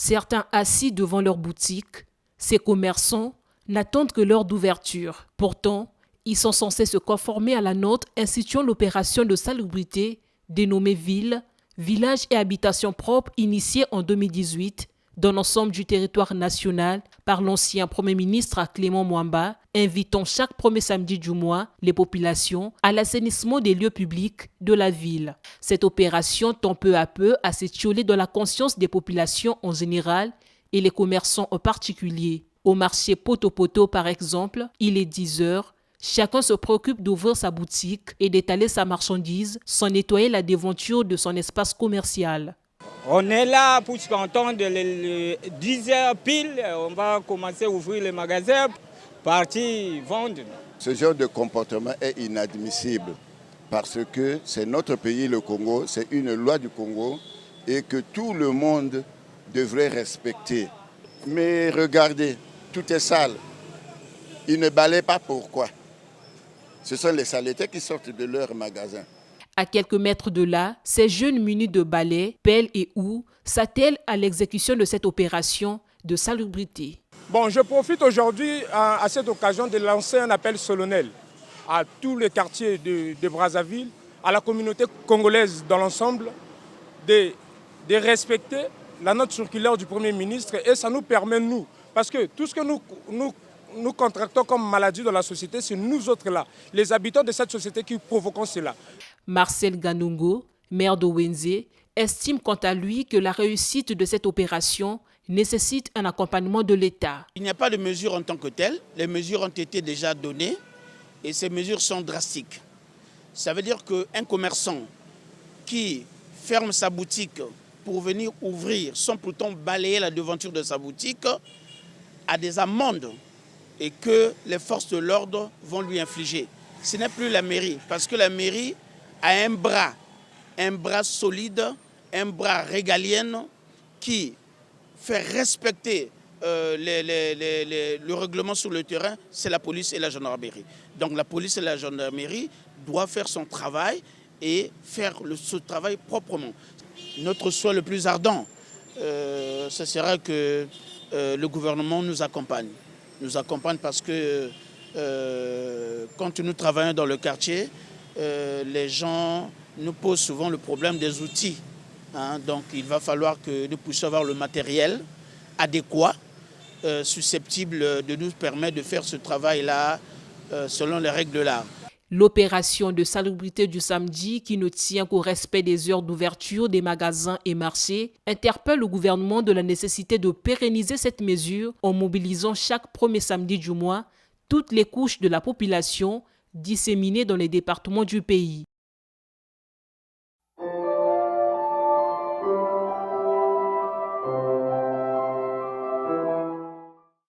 Certains assis devant leur boutique, ces commerçants n'attendent que l'heure d'ouverture. Pourtant, ils sont censés se conformer à la note instituant l'opération de salubrité dénommée Ville, Village et Habitation propre initiée en 2018 dans l'ensemble du territoire national par l'ancien Premier ministre Clément Mwamba, invitant chaque premier samedi du mois les populations à l'assainissement des lieux publics de la ville. Cette opération tend peu à peu à s'étioler dans la conscience des populations en général et les commerçants en particulier. Au marché Poto-Poto par exemple, il est 10 heures. Chacun se préoccupe d'ouvrir sa boutique et d'étaler sa marchandise sans nettoyer la devanture de son espace commercial. On est là pour s'entendre les 10 heures pile, on va commencer à ouvrir les magasins, partir vendre. Ce genre de comportement est inadmissible parce que c'est notre pays, le Congo, c'est une loi du Congo et que tout le monde devrait respecter. Mais regardez, tout est sale. Ils ne balaient pas pourquoi. Ce sont les saletés qui sortent de leur magasin. À quelques mètres de là, ces jeunes munis de balais, pelles et houes s'attellent à l'exécution de cette opération de salubrité. Bon, je profite aujourd'hui à cette occasion de lancer un appel solennel à tous les quartiers de Brazzaville, à la communauté congolaise dans l'ensemble, de respecter la note circulaire du Premier ministre et ça nous permet, nous, parce que tout ce que nous contractons comme maladie dans la société, c'est nous autres là, les habitants de cette société qui provoquons cela. Marcel Ganungo, maire de Wenze, estime quant à lui que la réussite de cette opération nécessite un accompagnement de l'État. Il n'y a pas de mesures en tant que telles, les mesures ont été déjà données et ces mesures sont drastiques. Ça veut dire qu'un commerçant qui ferme sa boutique pour venir ouvrir sans pourtant balayer la devanture de sa boutique a des amendes et que les forces de l'ordre vont lui infliger. Ce n'est plus la mairie, parce que la mairie a un bras solide, un bras régalien qui fait respecter le règlement sur le terrain, c'est la police et la gendarmerie. Donc la police et la gendarmerie doivent faire son travail et faire ce travail proprement. Notre souhait le plus ardent, ce sera que le gouvernement nous accompagne. Nous accompagne parce que quand nous travaillons dans le quartier, les gens nous posent souvent le problème des outils. Donc il va falloir que nous puissions avoir le matériel adéquat, susceptible de nous permettre de faire ce travail-là selon les règles de l'art. L'opération de salubrité du samedi, qui ne tient qu'au respect des heures d'ouverture des magasins et marchés, interpelle le gouvernement de la nécessité de pérenniser cette mesure en mobilisant chaque premier samedi du mois toutes les couches de la population disséminées dans les départements du pays.